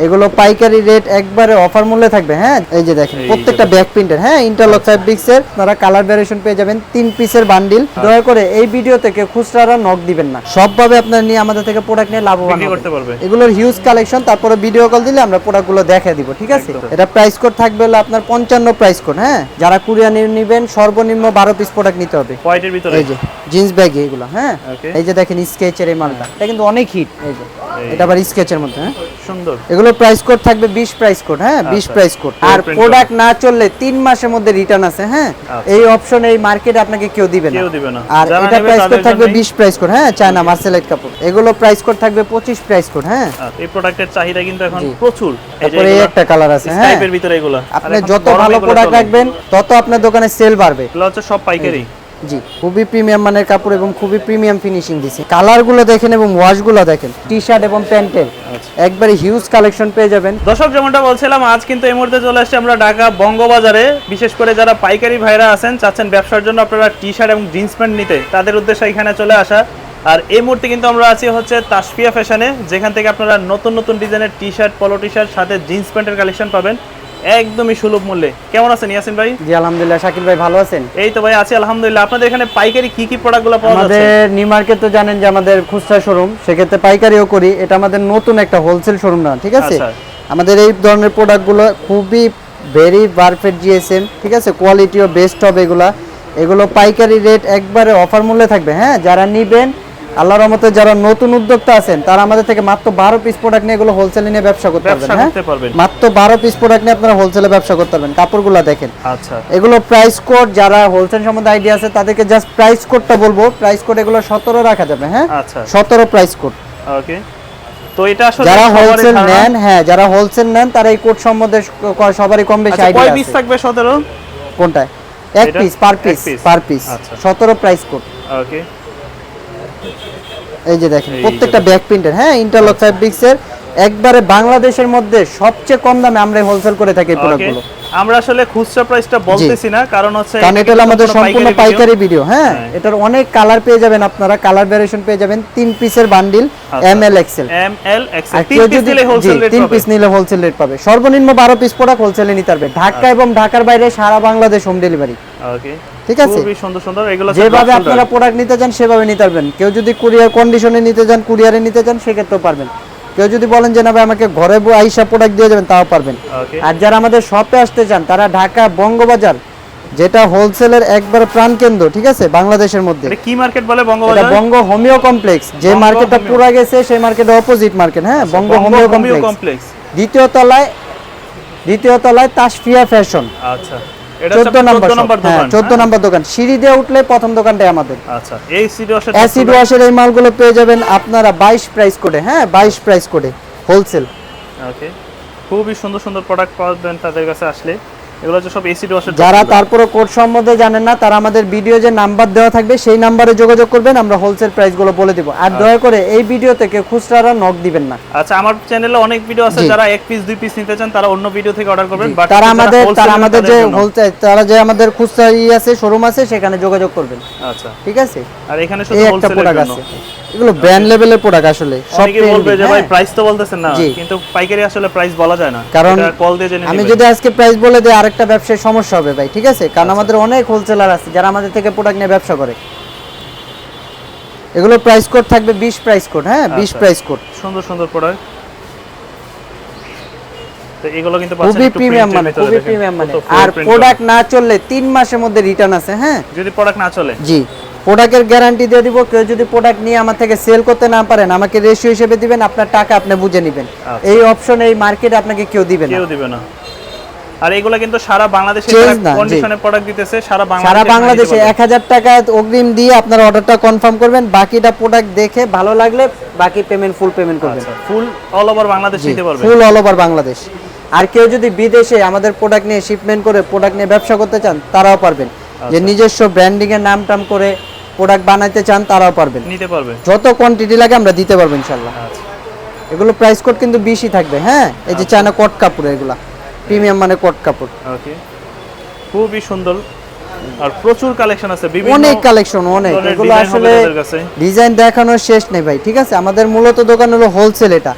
এগুলো পাইকারি রেট একবারে অফার মূল্যে থাকবে। হ্যাঁ, এই যে দেখেন প্রত্যেকটা ব্যাক প্রিন্টের। হ্যাঁ, ইন্টারলক ফ্যাব্রিক্স এর আপনারা কালার ভেরিয়েশন পেয়ে যাবেন 3 পিসের বান্ডিল। দয়া করে এই ভিডিও থেকে খুচরারা নক দিবেন না, সবভাবে আপনারা নিয়ে আমাদের থেকে প্রোডাক্ট নিয়ে লাভবান করতে পারবেন। এগুলোর হিউজ কালেকশন, তারপরে ভিডিও কল দিলে আমরা প্রোডাক্টগুলো দেখিয়ে দিব। ঠিক আছে, এটা প্রাইস কোড থাকবে হলো আপনার 55 প্রাইস কোড। হ্যাঁ, যারা কুরিয়ার নেবেন সর্বনিম্ন 12 পিস প্রোডাক্ট নিতে হবে। হোয়াইটের ভিতরে এই যে জিন্স ব্যাগ এগুলো। হ্যাঁ, এই যে দেখেন স্কেচের এই মালটা, এটা কিন্তু অনেক হিট। এই যে এটা আবার স্কেচের মধ্যে। হ্যাঁ, সুন্দর। এগুলো প্রাইস কোড থাকবে 20 প্রাইস কোড। হ্যাঁ, 20 প্রাইস কোড। আর প্রোডাক্ট না চললে 3 মাসের মধ্যে রিটার্ন আছে। হ্যাঁ, এই অপশন এই মার্কেটে আপনাকে কেউ দিবে না। আর এটা প্রাইস কোড থাকবে 20 প্রাইস কোড। হ্যাঁ, চায়না মার্সেলাইট কাপড়। এগুলো প্রাইস কোড থাকবে 25 প্রাইস কোড। হ্যাঁ, এই প্রোডাক্টের চাহিদা কিন্তু এখন প্রচুর। তারপরে এই একটা কালার আছে। হ্যাঁ, টাইপের ভিতরে এগুলো আপনি যত ভালো প্রোডাক্ট রাখবেন তত আপনার দোকানে সেল বাড়বে। এগুলো হচ্ছে সব পাইকারি। জি, খুবই প্রিমিয়াম মানের কাপড় এবং খুবই প্রিমিয়াম ফিনিশিং দিছে। কালারগুলো দেখেন এবং ওয়াশগুলো দেখেন, টি-শার্ট এবং প্যান্টের একবারে হিউজ কালেকশন পেয়ে যাবেন। দর্শক, যেমনটা বলছিলাম, আজ কিন্তু এই মুহূর্তে চলে আসছে আমরা ঢাকা বঙ্গবাজারে। বিশেষ করে যারা পাইকারি ভাইরা আছেন, চাচ্ছেন ব্যবসার জন্য আপনারা টি-শার্ট এবং জিন্স প্যান্ট নিতে, তাদের উদ্দেশ্যে এখানে চলে আসা। আর এই মুহূর্তে কিন্তু আমরা আছি হচ্ছে তাসফিয়া ফ্যাশনে, যেখান থেকে আপনারা নতুন নতুন ডিজাইনের টি-শার্ট, পলো টি-শার্ট সাথে জিন্স প্যান্টের কালেকশন পাবেন একদমই সুলভ মূল্যে। কেমন আছেন ইয়াসিন ভাই? জি আলহামদুলিল্লাহ। শাকিল ভাই ভালো আছেন? এই তো ভাই আছি আলহামদুলিল্লাহ। আপনাদের এখানে পাইকারি কি কি প্রোডাক্টগুলো পাওয়া যাচ্ছে? আমাদের নিউ মার্কেট তো জানেন যে আমাদের খুচরা শোরুম, সেক্ষেত্রে পাইকারিও করি। এটা আমাদের নতুন একটা হোলসেল শোরুম না। ঠিক আছে, আমাদের এই ধরনের প্রোডাক্টগুলো খুবই ভেরি পারফেক্ট জিএসএম। ঠিক আছে, কোয়ালিটিও বেস্ট হবে। এগুলো পাইকারি রেট একবারে অফার মূল্যে থাকবে। হ্যাঁ, যারা নিবেন, আল্লাহর রহমতে যারা নতুন উদ্যোক্তা আছেন তারা আমাদের থেকে মাত্র 12 পিস প্রোডাক্ট নিয়ে এগুলো হোলসেলে নিয়ে ব্যবসা করতে পারবেন। হ্যাঁ, মাত্র 12 পিস প্রোডাক্ট নিয়ে আপনারা হোলসেলে ব্যবসা করতে পারবেন। কাপড়গুলো দেখেন। আচ্ছা, এগুলো প্রাইস কোড, যারা হোলসেল সম্বন্ধে আইডিয়া আছে তাদেরকে জাস্ট প্রাইস কোডটা বলবো। প্রাইস কোড এগুলো 17 রাখা যাবে। হ্যাঁ, আচ্ছা, 17 প্রাইস কোড। ওকে, তো এটা আসলে যারা হোলসেল নেন, হ্যাঁ যারা হোলসেল নেন তারা এই কোড সম্বন্ধে সবারই কম বেশি আইডিয়া আছে। কয় পিস থাকবে? 17 কোনটা? এক piece per piece 17 price code. Okay, এই যে দেখেন প্রত্যেকটা ব্যাক প্রিন্টের। হ্যাঁ, ইন্টারলক ফ্যাব্রিক্স এর একবারে বাংলাদেশের মধ্যে সবচেয়ে কম দামে আমরা হোলসেল করে থাকি এই প্রোডাক্টগুলো। আমরা আসলে খুচরা প্রাইসটা বলতেছি না, কারণ হচ্ছে কারণ এটা আমাদের সম্পূর্ণ পাইকারি ভিডিও। হ্যাঁ, এটার অনেক কালার পেয়ে যাবেন আপনারা, কালার ভেরিয়েশন পেয়ে যাবেন 3 পিসের বান্ডিল ML XL। 3 পিস নিলে হোলসেল রেট পাবে। 3 পিস নিলে হোলসেল রেট পাবে। সর্বনিম্ন 12 পিস প্রোডাক্ট হোলসেলে নিতে পারবে। ঢাকা এবং ঢাকার বাইরে সারা বাংলাদেশ হোম ডেলিভারি। ওকে, ঠিক আছে, খুবই সুন্দর সুন্দর। এগুলো যেভাবে আপনারা প্রোডাক্ট নিতে চান সেভাবে নিতে পারবেন। কেউ যদি কুরিয়ার কন্ডিশনে নিতে চান, কুরিয়ারে নিতে চান, সেক্ষেত্রেও পারবেন। কেউ যদি বলেন যে না ভাই আমাকে ঘরে আইসা প্রোডাক্ট দিয়ে যাবেন, তাও পারবেন। আর যারা আমাদের শপে আসতে চান তারা ঢাকা বঙ্গবাজার, যেটা হোলসেলের একবার প্রাণকেন্দ্র। ঠিক আছে, বাংলাদেশের মধ্যে। এটা কি মার্কেট বলে? বঙ্গবাজার, এটা বঙ্গ হোমিও কমপ্লেক্স। যে মার্কেটটা পুরা গেছে সেই মার্কেটের অপোজিট মার্কেট। হ্যাঁ, বঙ্গ হোমিও কমপ্লেক্স, দ্বিতীয় তলায় তাসফিয়া ফ্যাশন। আচ্ছা, এটা 14 নম্বর দোকান। 14 নম্বর দোকান, সিঁড়ি দিয়ে উঠলে প্রথম দোকানটাই আমাদের। আচ্ছা, এই অ্যাসিড ওয়াশের এই মালগুলো পেয়ে যাবেন আপনারা 22 প্রাইস কোডে। হ্যাঁ, 22 প্রাইস কোডে হোলসেল। ওকে, খুবই সুন্দর সুন্দর প্রোডাক্ট পাবেন তাদের কাছে আসলে। এগুলো হচ্ছে সব অ্যাসিড ওয়াশের। যারা তারপরে কোড সম্বন্ধে জানেন না তারা আমাদের ভিডিও যে নাম্বার দেওয়া থাকবে সেই নম্বরে যোগাযোগ করবেন, আমরা হোলসেল প্রাইসগুলো বলে দেব। আর দয়া করে এই ভিডিও থেকে খুচরারা নক দিবেন না। আচ্ছা, আমার চ্যানেলে অনেক ভিডিও আছে, যারা 1 পিস 2 পিস নিতে চান তারা অন্য ভিডিও থেকে অর্ডার করবেন। বাট তারা আমাদের যে হোলসেল, তারা যে আমাদের খুচরা আছে, শোরুম আছে, সেখানে যোগাযোগ করবেন। আচ্ছা, ঠিক আছে। আর এখানে শুধু হোলসেলের জন্য এগুলো ব্র্যান্ড লেভেলের প্রোডাক্ট। আসলে সবকে বলবে যে ভাই প্রাইস তো বলতেছেন না, কিন্তু পাইকারি আসলে প্রাইস বলা যায় না। কারণ কল দিয়ে জেনে আমি যদি আজকে প্রাইস বলে দেই আরেকটা ব্যবসায় সমস্যা হবে ভাই। ঠিক আছে, কারণ আমাদের অনেক হোলসেলার আছে যারা আমাদের থেকে প্রোডাক্ট নিয়ে ব্যবসা করে। এগুলো প্রাইস কোড থাকবে 20 প্রাইস কোড। হ্যাঁ, 20 প্রাইস কোড। সুন্দর সুন্দর প্রোডাক্ট। তো এগুলো কিন্তু খুবই প্রিমিয়াম মানে, খুবই প্রিমিয়াম মানে। আর প্রোডাক্ট না চললে 3 মাসের মধ্যে রিটার্ন আছে। হ্যাঁ, যদি প্রোডাক্ট না চলে, জি, প্রোডাক্টের গ্যারান্টি দিয়ে দিব। কেউ যদি প্রোডাক্ট নিয়ে আমার থেকে সেল করতে না পারেন, আমাকে রেশিও হিসেবে দিবেন, আপনার টাকা আপনি বুঝে নেবেন। এই অপশন এই মার্কেটে আপনাকে কেউ দিবে না। আর এগুলো কিন্তু সারা বাংলাদেশে কন্ডিশনে প্রোডাক্ট দিতেছে। সারা বাংলাদেশে 1000 টাকা অগ্রিম দিয়ে আপনার অর্ডারটা কনফার্ম করবেন। বাকিটা প্রোডাক্ট দেখে ভালো লাগলে বাকি পেমেন্ট ফুল পেমেন্ট করবেন। ফুল অল ওভার বাংলাদেশ নিতে পারবেন। Full all over Bangladesh. আর কেউ যদি বিদেশে আমাদের প্রোডাক্ট নিয়ে শিপমেন্ট করে প্রোডাক্ট নিয়ে ব্যবসা করতে চান তারাও পারবেন। যে নিজস্ব ব্র্যান্ডিং এর নাম টাম করে প্রোডাক্ট বানাইতে চান তারাও পারবেন, নিতে পারবেন। যত কোয়ান্টিটি লাগে আমরা দিতে পারবো ইনশাআল্লাহ। এগুলো প্রাইস কোড কিন্তু 20ই থাকবে। হ্যাঁ, এই যে চায়না কট কাপড়, এগুলা প্রিমিয়াম মানে কট কাপড়। ওকে, খুবই সুন্দর। আর প্রচুর কালেকশন আছে, বিভিন্ন অনেক কালেকশন, অনেক। এগুলো আসলে ডিজাইন দেখানোর শেষ নেই ভাই। ঠিক আছে, আমাদের মূলত দোকান হলো হোলসেল। এটা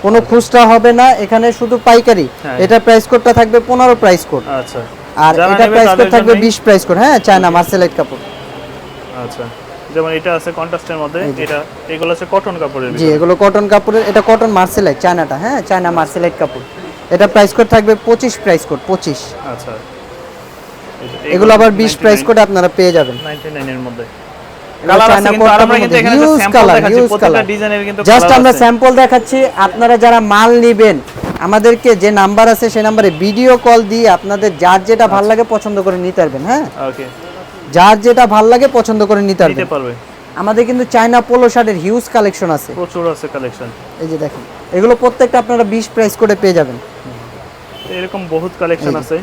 কোনো খুচরা হবে না এখানে, শুধু পাইকারি। হ্যাঁ। এটা প্রাইস কোডটা থাকবে 15 প্রাইস কোড, আচ্ছা আর যারা এটা নেবে প্রাইস কোড তাদের থাকবে জন্যই- 20 প্রাইস কোড। হ্যাঁ, চায়না মার্সেলাইট কাপড়। আচ্ছা যেমন এটা আছে কন্ট্রাস্টের মধ্যে, এটা এগুলো আছে কটন কাপড়ের জি, ভিতরে। এগুলো কটন কাপড়ের, এটা কটন মার্সেলাইট চায়নাটা। হ্যাঁ, চায়না মার্সেলাইট কাপড়। এটা প্রাইস কোড থাকবে 25 প্রাইস কোড 25। আচ্ছা এগুলো আবার 20 প্রাইস কোডে আপনারা পেয়ে যাবেন। 99 এর মধ্যে এগুলো কালার আছে চায়না কিন্তু, আর আমরা কিন্তু এখানে হিউজ স্যাম্পল কালার, দেখাচ্ছি হিউজ প্রত্যেকটা কালার। ডিজাইনের কিন্তু জাস্ট colour আমরা আছে। স্যাম্পল দেখাচ্ছি। আপনারা যারা মাল নেবেন, আমাদেরকে যে নাম্বার আছে সেই নাম্বারে ভিডিও কল দিয়ে আপনাদের যার যেটা ভালো লাগে পছন্দ করে নিতে পারবেন। হ্যাঁ, ওকে যার যেটা ভালো লাগে পছন্দ করে নিতে নিতে পারবেন। পারবে। আমাদের কিন্তু চায়না পোলো শার্টের হিউজ কালেকশন আছে। প্রচুর আছে কালেকশন। এই যে দেখেন, এগুলো প্রত্যেকটা আপনারা 20 প্রাইস করে পেয়ে যাবেন। এরকম বহুত কালেকশন আছে।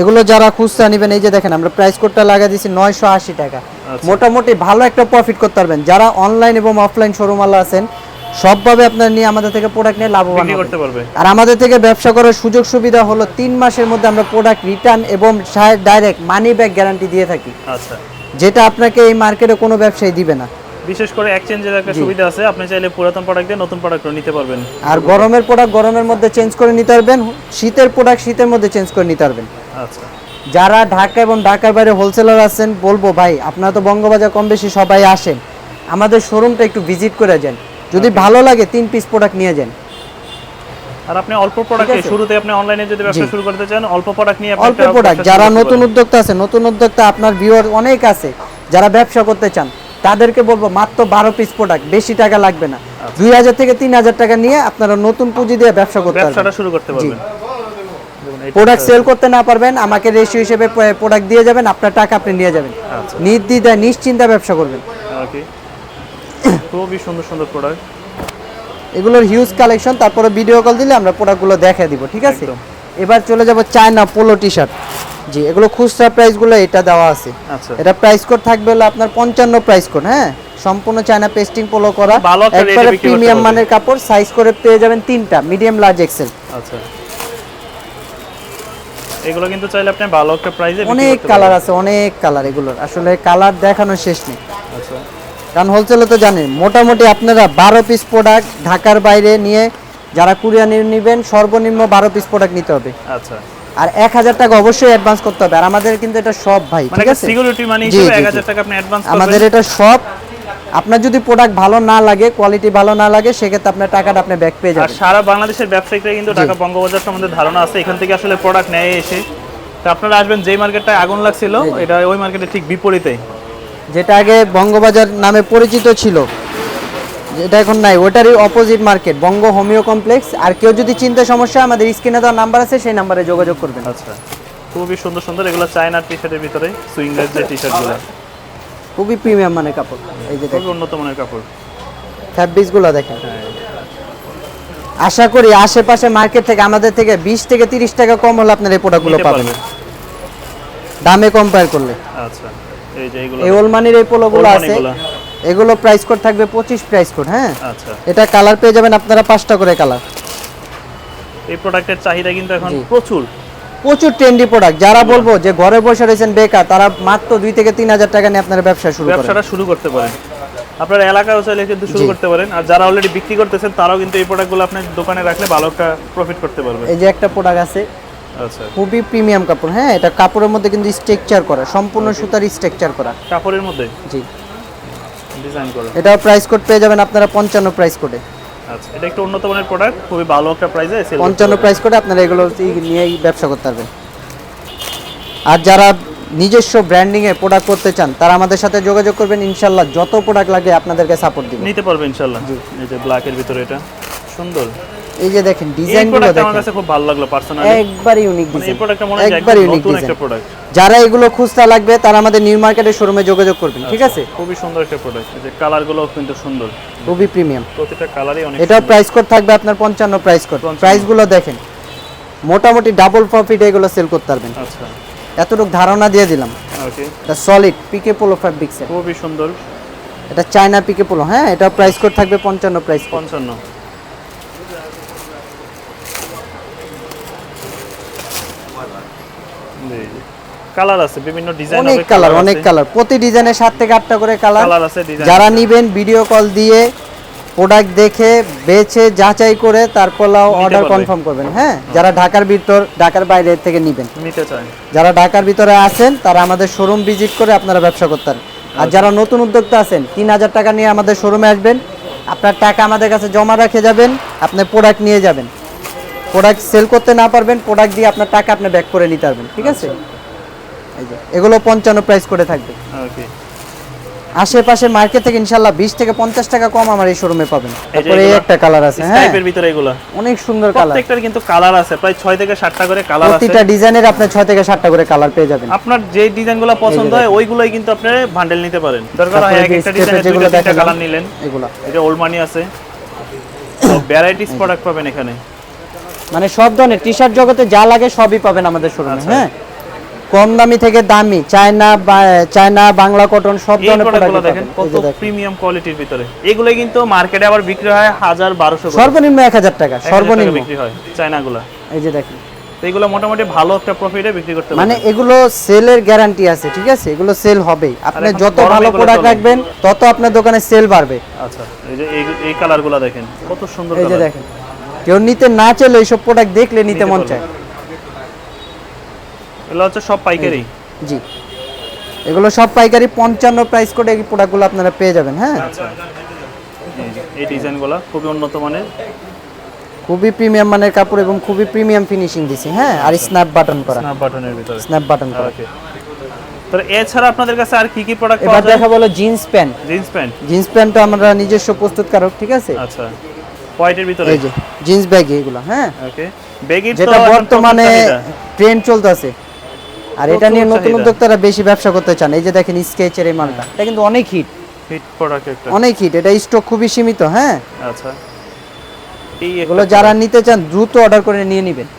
এগুলো যারা খুচরা নেবেন, এই যে দেখেন আমরা প্রাইস কোডটা লাগিয়ে দিয়েছি 980 টাকা। আচ্ছা। মোটামুটি ভালো একটা প্রফিট করতে পারবেন। যারা অনলাইন এবং অফলাইন শোরুমডালা আছেন, সবভাবে আপনারা নিয়ে আমাদের থেকে প্রোডাক্ট নিয়ে লাভবান বিক্রি হবেন। করতে পারবে। আর আমাদের থেকে ব্যবসা করার সুযোগ সুবিধা হলো 3 মাসের মধ্যে আমরা প্রোডাক্ট রিটার্ন এবং ডাইরেক্ট মানি ব্যাক গ্যারান্টি দিয়ে থাকি, আচ্ছা যেটা আপনাকে এই মার্কেটে কোনো ব্যবসায়ী দিবে না। বিশেষ করে এক্সচেঞ্জের একটা সুবিধা আছে, আপনি চাইলে পুরাতন প্রোডাক্ট দিয়ে নতুন প্রোডাক্ট নিতে পারবেন। আর গরমের প্রোডাক্ট গরমের মধ্যে চেঞ্জ করে নিতে পারবেন, শীতের প্রোডাক্ট শীতের মধ্যে চেঞ্জ করে নিতে পারবেন। আচ্ছা যারা ঢাকা এবং ঢাকার বাইরে হোলসেলার আছেন, বলবো ভাই আপনারা তো বঙ্গবাজার কম বেশি সবাই আসেন, আমাদের শোরুমটা একটু ভিজিট করে যান। যদি ভালো লাগে 3 পিস প্রোডাক্ট নিয়ে যান। আর আপনি অল্প প্রোডাক্টে আছে। শুরুতে আপনি অনলাইনে যদি ব্যবসা শুরু করতে চান, অল্প প্রোডাক্ট নিয়ে আপনি অল্প একটা প্রোডাক্ট, ব্যবসা যারা শুরু করতে নতুন পারেন। উদ্যোক্তা আছে, নতুন উদ্যোক্তা আপনার ভিউয়ার অনেক আছে যারা ব্যবসা করতে চান, তাদেরকে বলবো মাত্র 12 পিস প্রোডাক্ট, বেশি টাকা লাগবে না। 2000 থেকে 3000 টাকা নিয়ে আপনারা নতুন পুঁজি দিয়ে ব্যবসা করতে পারবেন। ব্যবসাটা শুরু করতে পারবেন। প্রোডাক্ট সেল করতে না পারবেন, আমাকে রেশিও হিসেবে প্রোডাক্ট দিয়ে যাবেন, আপনার টাকা আপনি নিয়ে যাবেন। আচ্ছা নির্দ্বিধায় নিশ্চিন্তে ব্যবসা করবেন। ওকে খুবই সুন্দর সুন্দর প্রোডাক্ট। এগুলোর হিউজ কালেকশন, তারপরে ভিডিও কল দিলে আমরা প্রোডাক্টগুলো দেখিয়ে দিব, ঠিক আছে? একদম। এবার চলে যাব চায়না পোলো টি শার্ট। জি, এগুলো খুচরা প্রাইসগুলো এটা দেওয়া আছে। আচ্ছা এটা প্রাইস কোড থাকবে হলো আপনার 55 প্রাইস কোড। হ্যাঁ, সম্পূর্ণ চায়না পেস্টিং পোলো করা, ভালো একটা rate এ একবারে বিক্রি করতে প্রিমিয়াম পারবে। মানের কাপড়। সাইজ করে পেয়ে যাবেন 3টা, মিডিয়াম লার্জ এক্সেল। আচ্ছা এগুলো কিন্তু চাইলে আপনি ভালো একটা প্রাইসে অনেক কালার আছে, অনেক কালার। এগুলোর আসলে কালার দেখানোর শেষ নেই। আচ্ছা কারণ হোলসেলে তো জানেন, মোটামুটি আপনারা 12 পিস প্রোডাক্ট ঢাকার বাইরে নিয়ে যারা কুরিয়ার নেবেন, সর্বনিম্ন 12 পিস প্রোডাক্ট নিতে হবে। আচ্ছা আর 1000 টাকা অবশ্যই অ্যাডভান্স করতে হবে। আর আমাদের কিন্তু এটা সব ভাই, মানে ঠিক আছে? সিকিউরিটি মানি জি, হিসেবে জি, 1000 জি। টাকা আপনি অ্যাডভান্স করবেন। আমাদের এটা সব, আপনার যদি প্রোডাক্ট ভালো না লাগে, কোয়ালিটি ভালো না লাগে, সেক্ষেত্রে আপনার টাকাটা আপনি ব্যাক পেয়ে আর যাবেন। সারা বাংলাদেশের ব্যবসায়িকরা কিন্তু ঢাকা বঙ্গবাজার সম্বন্ধে ধারণা আছে, এখান থেকে আসলে প্রোডাক্ট নেয় এসে। তো আপনারা আসবেন যেই মার্কেটটায় আগুন লাগছিল, এটা ওই মার্কেটের ঠিক বিপরীতেই। যেটা আগে বঙ্গবাজার নামে পরিচিত ছিল, যেটা এখন নাই, ওটারই অপোজিট মার্কেট বঙ্গ হোমিও কমপ্লেক্স। আর কেউ যদি চিন্তা সমস্যা, আমাদের স্ক্রিনে দেওয়া নাম্বার আছে, সেই নাম্বারে যোগাযোগ করবেন। আচ্ছা খুবই সুন্দর সুন্দর এগুলো চায়নার টি শার্টের ভিতরে সুইঙ্গার যে টি শার্টগুলো, খুবই প্রিমিয়াম মানের কাপড়। এই যে খুবই দেখেন উন্নত মানের কাপড়। ফ্যাব্রিক্সগুলো দেখেন। হ্যাঁ আশা করি আশেপাশে মার্কেট থেকে আমাদের থেকে 20 থেকে 30 টাকা কম হলে আপনার এই প্রোডাক্টগুলো নিতে পাবেন পারবে। দামে কম্পেয়ার করলে। আচ্ছা এই যে এগুলো এই ওলমানির এই পোলোগুলো আছে, ওলমানিগুলো। এগুলো প্রাইস কোড থাকবে 25 প্রাইস কোড। হ্যাঁ, আচ্ছা এটা কালার পেয়ে যাবেন আপনারা 5টা করে কালার। এই প্রোডাক্টের চাহিদা কিন্তু এখন জি। প্রচুর। প্রচুর ট্রেন্ডি প্রোডাক্ট। যারা বলবো যে ঘরে বসে রয়েছেন বেকার, তারা মাত্র 2 থেকে 3000 টাকা নিয়ে আপনারা ব্যবসা শুরু করেন। ব্যবসাটা শুরু করতে পারেন, আপনার এলাকায় চাইলে কিন্তু শুরু জি। করতে পারেন। আর যারা অলরেডি বিক্রি করতেছেন, তারাও কিন্তু এই প্রোডাক্টগুলো আপনার দোকানে রাখলে ভালো একটা প্রফিট করতে পারবে। এই যে একটা প্রোডাক্ট আছে, আচ্ছা খুবই প্রিমিয়াম কাপড়। হ্যাঁ, এটা কাপড়ের মধ্যে কিন্তু স্ট্রাকচার করা, সম্পূর্ণ সুতার স্ট্রাকচার করা। কাপড়ের মধ্যে জি, ডিজাইন করা। এটাও প্রাইস কোড পেয়ে যাবেন আপনারা 55 প্রাইস কোডে। আচ্ছা এটা একটু উন্নত মানের প্রোডাক্ট, খুবই ভালো একটা প্রাইসে সেল 55 প্রাইস কোডে আপনারা এগুলো নিয়েই ব্যবসা করতে পারবেন। আর যারা নিজস্ব ব্র্যান্ডিং এ প্রোডাক্ট করতে চান, তারা আমাদের সাথে যোগাযোগ করবেন। ইনশাআল্লাহ যত প্রোডাক্ট লাগে আপনাদেরকে সাপোর্ট দিব। নিতে পারবে ইনশাআল্লাহ। এই যে ব্ল্যাক এর ভিতরে এটা সুন্দর, এই যে দেখেন এই ডিজাইনগুলো প্রোডাক্ট আমার দেখেন, কাছে খুব ভালো লাগলো পার্সোনালি। একবার ইউনিক মানে এই ডিজাইন, প্রোডাক্টটা মনে হয় যে একবার একদম ইউনিক নতুন একটা ডিজাইন। প্রোডাক্ট। যারা এগুলো খুচরা লাগবে, তারা আমাদের নিউ মার্কেটের শোরুমে যোগাযোগ করবেন, ঠিক আছে? খুবই সুন্দর একটা প্রোডাক্ট, এই যে কালারগুলো কিন্তু সুন্দর, খুবই প্রিমিয়াম। প্রতিটা কালারই অনেক এটাও সুন্দর। প্রাইস কোড থাকবে আপনার 55 প্রাইস কোড। 55 প্রাইসগুলো দেখেন, মোটামুটি ডাবল প্রফিট এগুলো সেল করতে পারবেন। আচ্ছা এতটুকু ধারণা দিয়ে দিলাম। ওকে এটা সলিড পিকে পোলো ফ্যাব্রিক্সের, খুবই সুন্দর। এটা চায়না পিকে পোলো। হ্যাঁ, এটা প্রাইস কোড থাকবে 55 প্রাইস কোড। 55 কালার আছে, বিভিন্ন ডিজাইন অনেক কালার, অনেক কালার, প্রতি ডিজাইনে 7 থেকে 8টা করে কালার। কালার আছে, ডিজাইন যারা নিবেন ভিডিও কল দিয়ে প্রোডাক্ট দেখে বেছে যাচাই করে তারপর অর্ডার পারবে। কনফার্ম করবেন। হ্যাঁ, যারা ঢাকার ভিতর ঢাকার বাইরে থেকে নেবেন, নিতে চাই। যারা ঢাকার ভিতরে আছেন তারা আমাদের শোরুম ভিজিট করে আপনারা ব্যবসা করতে পারেন। আর যারা নতুন উদ্যোক্তা আছেন 3000 টাকা নিয়ে আমাদের শোরুমে আসবেন, আপনার টাকা আমাদের কাছে জমা রেখে যাবেন, আপনি প্রোডাক্ট নিয়ে যাবেন। প্রোডাক্ট সেল করতে না পারবেন, প্রোডাক্ট দিয়ে আপনার টাকা আপনি ব্যাক করে নিতে পারবেন। ঠিক আছে, এই যে এগুলো 55 প্রাইস করে থাকবে। ওকে, আশেপাশে মার্কেট থেকে ইনশাআল্লাহ 20 থেকে 50 টাকা কম আমার এই শোরুমে পাবেন। তারপরে এই একটা কালার আছে, হ্যাঁ টাইপের ভিতরে এগুলো অনেক সুন্দর কালার। প্রত্যেকটার কিন্তু কালার আছে, প্রায় 6 থেকে 7টা করে কালার আছে। প্রতিটা ডিজাইনের আপনি 6 থেকে 7টা করে কালার পেয়ে যাবেন। আপনার যে ডিজাইনগুলো পছন্দ হয় ওইগুলোই কিন্তু আপনি বান্ডেল নিতে পারেন। দরকার হয় তারপরে এক একটা যে ডিজাইনের যেগুলো দুইটা তিনটা দেখালাম, কালার নিলেন। এগুলা এটা ওল্ড মানি আছে, ভ্যারাইটিস প্রোডাক্ট পাবেন এখানে। মানে সব ধরনের টি শার্ট জগতে যা লাগে সবই পাবেন আমাদের শোরুমে। আচ্ছা। হ্যাঁ, কম দামি থেকে দামি, চায়না বাংলা কটন সব এই ধরনের প্রোডাক্টগুলো প্রোডাক্ট দেখেন পাবেন। কত প্রিমিয়াম কোয়ালিটির ভিতরে। এগুলোই কিন্তু মার্কেটে আবার বিক্রি হয় 1000-1200 করে, সর্বনিম্ন 1000 টাকা 1000 টাকা সর্বনিম্ন বিক্রি হয় চায়নাগুলো। এই যে দেখেন, তো এগুলো মোটামুটি ভালো একটা প্রফিটে বিক্রি করতে মানে পারবেন। এগুলো সেলের গ্যারান্টি আছে। ঠিক আছে, এগুলো সেল হবেই। আপনি এখন যত গরমে ভালো এগুলো প্রোডাক্ট চলে। রাখবেন তত আপনার দোকানে সেল বাড়বে। আচ্ছা, এই যে এই কালারগুলো দেখেন কত সুন্দর এই যে কালার। দেখেন, কেউ নিতে না চাইলে এইসব প্রোডাক্ট দেখলে নিতে মন চায়। এগুলো হচ্ছে সব পাইকারি। জি, এগুলো সব পাইকারি 55 প্রাইস করে এই প্রোডাক্টগুলো আপনারা পেয়ে যাবেন। হ্যাঁ, আচ্ছা, এই ডিজাইনগুলো খুবই উন্নত মানের, খুবই প্রিমিয়াম মানের কাপড় এবং খুবই প্রিমিয়াম ফিনিশিং দিছি। হ্যাঁ, আর স্ন্যাপ বাটন করা, স্ন্যাপ বাটনের ভিতরে। স্ন্যাপ বাটন করা। ওকে, তো এছাড়া আপনাদের কাছে আর কি কি প্রোডাক্ট এবার পাওয়া যায়? দেখা বলো jeans pant. Jeans pant. Jeans প্যান্টটা আমরা নিজস্ব প্রস্তুতকারক। ঠিক আছে, আচ্ছা, হোয়াইটের ভিতরে। এই যে জিন্স ব্যাগি এগুলো। হ্যাঁ, ওকে, বেগির তো যেটা এখন বর্তমানে প্রচুর চাহিদা। ট্রেন্ড চলতেছে, আর এটা নিয়ে প্রচুর নতুন চাহিদা। উদ্যোক্তারা বেশি ব্যবসা করতে চান। এই যে দেখেন স্কেচের এই মালটা, এটা কিন্তু অনেক হিট, হিট প্রোডাক্ট একটা। অনেক হিট। এটা স্টক খুবই সীমিত। হ্যাঁ, আচ্ছা, এই এগুলো একটা যারা নিতে চান দ্রুত অর্ডার করে নিয়ে নেবেন।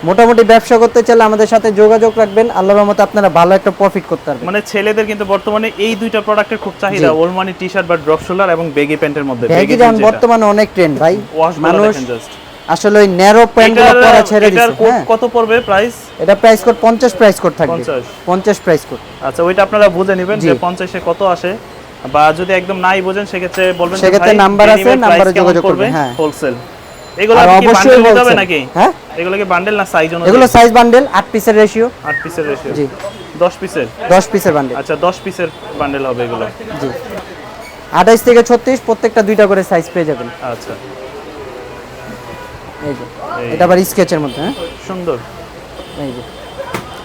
মোটামুটি ব্যবসা করতে চাইলে আমাদের সাথে যোগাযোগ রাখবেন, আল্লাহর রহমতে আপনারা ভালো একটা প্রফিট করতে পারবেন। মানে ছেলেদের কিন্তু বর্তমানে এই দুইটা প্রোডাক্টের খুব চাহিদা, ওল্ড মানি টি শার্ট বা ড্রপ শোল্ডার এবং বেগি প্যান্টের মধ্যে। ব্যাগি যেমন বর্তমানে অনেক ট্রেন্ড ভাই, ওয়াশগুলো মানুষ দেখেন জাস্ট। আসলে ওই ন্যারো প্যান্টগুলো পরা ছেড়ে এটার দিচ্ছে। কোড হ্যাঁ, কত পড়বে প্রাইস? এটা প্রাইস কোড 50 প্রাইস কোড থাকবে। 50 প্রাইস কোড। আচ্ছা, ওইটা আপনারা বুঝে নেবেন জি। যে 50 এ কত আসে, বা যদি একদম নাই বোঝেন সেক্ষেত্রে বলবেন যে সেক্ষেত্রে ভাই, নাম্বার আছে, denim এর নাম্বারে price কেমন যোগাযোগ পড়বে? করবেন। হ্যাঁ, হোলসেল। এগুলো আর কি অবশ্যই বান্ডেল নিতে হবে wholesale। নাকি? হ্যাঁ, এগুলো কি বান্ডেল না সাইজ অনুযায়ী? এগুলো সাইজ বান্ডেল 8 পিসের রেশিও। 8 পিসের রেশিও। জি, 10 পিসের। 10 পিসের বান্ডেল। আচ্ছা, 10 পিসের বান্ডেল হবে এগুলো। জি, 28 থেকে 36 প্রত্যেকটা দুইটা করে সাইজ পেয়ে যাবেন। আচ্ছা, এই যে এটা আবার স্কেচের মধ্যে। হ্যাঁ, সুন্দর। এই যে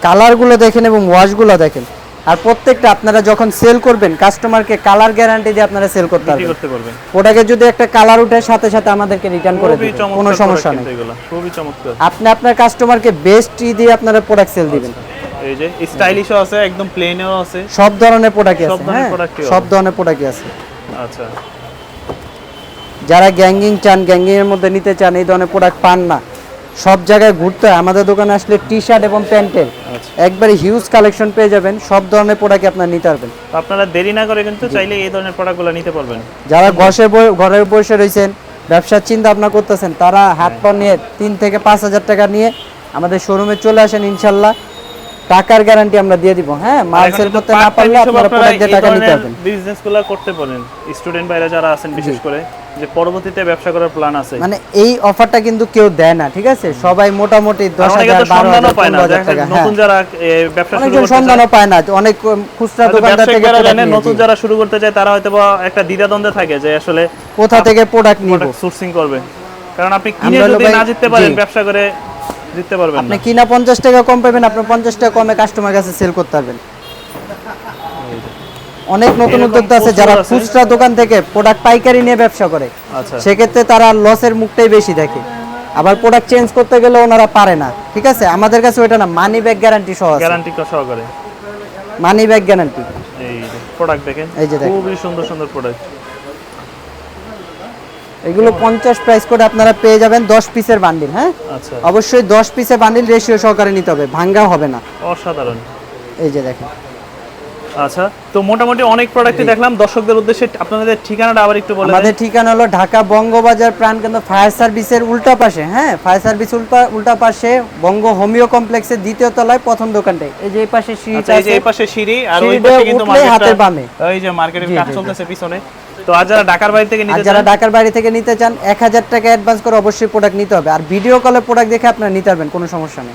কালারগুলো দেখেন এবং ওয়াশগুলো দেখেন। আর প্রত্যেকটা আপনারা যখন সেল করবেন কাস্টমারকে কালার গ্যারান্টি দিয়ে আপনারা সেল করতে বিক্রি পারবেন। করতে পারবেন। প্রোডাক্টে যদি একটা কালার উঠে সাথে সাথে আমাদেরকে রিটার্ন করে খুবই দিবেন, চমৎকার কোনো সমস্যা product নেই। কিন্তু এগুলো খুবই চমৎকার। আপনি আপনার কাস্টমারকে বেস্ট দিয়ে আপনারা প্রোডাক্ট সেল দিবেন। এই যে স্টাইলিশও আছে, একদম প্লেনও আছে। সব ধরনের প্রোডাক্টই সব আছে। ধরনের হ্যাঁ, product-ই সব ধরনের প্রোডাক্টই আছে। আচ্ছা, যারা গ্যাঙ্গিং চান, গ্যাঙ্গিং এর মধ্যে নিতে চান, এই ধরনের প্রোডাক্ট পান না, সব জায়গায় ঘুরতে হয়, আমাদের দোকানে আসলে টি শার্ট এবং প্যান্টের আচ্ছা। একবারে হিউজ কালেকশন পেয়ে যাবেন। সব ধরনের প্রোডাক্ট আপনারা নিতে পারবেন। তো আপনারা দেরি না করে কিন্তু চাইলে এই ধরনের প্রোডাক্টগুলো নিতে পারবেন। যারা ঘরে বসে রয়েছেন, ব্যবসার চিন্তা ভাবনা করতেছেন, তারা হাত পা নিয়ে 3 থেকে 5,000 টাকা নিয়ে আমাদের শোরুমে চলে আসেন, ইনশাল্লাহ টাকার গ্যারান্টি আমরা দিয়ে দিব। হ্যাঁ, মাল সেল করতে না পারলে আপনারা প্রোডাক্ট দিয়ে টাকা নিতে পারবেন। বিজনেসগুলো করতে পারেন স্টুডেন্ট ভাইরা যারা আছেন, বিশেষ করে যে পরবর্তীতে ব্যবসা করার প্ল্যান আছে। মানে এই অফারটা কিন্তু কেউ দেয় না। ঠিক আছে, সবাই মোটামুটি 10,000 সন্ধানও 12,000 পায় না, 15,000 টাকা। হ্যাঁ, নতুন যারা ব্যবসা শুরু অনেকজন করতে সন্ধানও পায় না, অনেক খুচরা দোকানদার থেকে ব্যবসায়ীরা product জানেন, নিয়ে নতুন যায়। যারা শুরু করতে চায় তারা হয়তো বা একটা দ্বিধাদ্বন্দ্বে থাকে যে আসলে কোথা থেকে প্রোডাক্ট নিব। সোর্সিং করবে। কারণ আপনি কিনে আমরা হলো যদি ভাই- না জিততে পারেন, জি। ব্যবসা করে জিততে পারবেন আপনি না। কিনা 50 টাকা কম পাবেন, আপনি 50 টাকা কমে কাস্টমার কাছে সেল করতে পারবেন। অনেক নতুন এরকম উদ্যোক্তা আছে প্রচুর যারা আছে। খুচরা দোকান থেকে প্রোডাক্ট পাইকারি নিয়ে ব্যবসা করে, আচ্ছা, সেক্ষেত্রে তারা লসের মুখটাই বেশি দেখে। আবার প্রোডাক্ট চেঞ্জ করতে গেলে ওনারা পারে না। ঠিক আছে, আমাদের কাছে ওইটা না, মানি ব্যাক গ্যারান্টি সহ আছে। গ্যারান্টি সহকারে মানি ব্যাক গ্যারান্টি। এই প্রোডাক্ট দেখেন, এই যে দেখেন। খুবই সুন্দর সুন্দর প্রোডাক্ট। এগুলো 50 প্রাইস করে আপনারা পেয়ে যাবেন 10 পিসের বান্ডিল। হ্যাঁ, আচ্ছা, অবশ্যই 10 পিসের বান্ডিল রেশিও সহকারে নিতে হবে, ভাঙ্গা হবে না। অসাধারণ। এই যে দেখেন, আচ্ছা, তো মোটামুটি অনেক প্রোডাক্টই দেখলাম। দর্শকদের উদ্দেশ্যে আপনাদের ঠিকানাটা আবার একটু বলে দেন। আমাদের ঠিকানা হলো ঢাকা বঙ্গবাজার প্রাণকেন্দ্র ফায়ার সার্ভিসের উল্টা পাশে। হ্যাঁ, ফায়ার সার্ভিস উল্টা পাশে বঙ্গ হোমিও কমপ্লেক্সের দ্বিতীয় তলায় প্রথম দোকানটাই। এই যে এই পাশে সিঁড়িটা আচ্ছা, এই যে আছে, এই পাশে সিঁড়ি, আর ওই সিঁড়িটা পাশে কিন্তু উঠলেই হাতের বামে। এই যে মার্কেটের জি, কাজ জি, চলতেছে পিছনে। তো আর যারা ঢাকার বাইরে থেকে আর নিতে যারা চান ঢাকার বাইরে থেকে নিতে চান 1000 টাকা অ্যাডভান্স করে অবশ্যই প্রোডাক্ট নিতে হবে, আর ভিডিও কলে প্রোডাক্ট দেখে আপনারা নিতে পারবেন, কোনো সমস্যা নেই।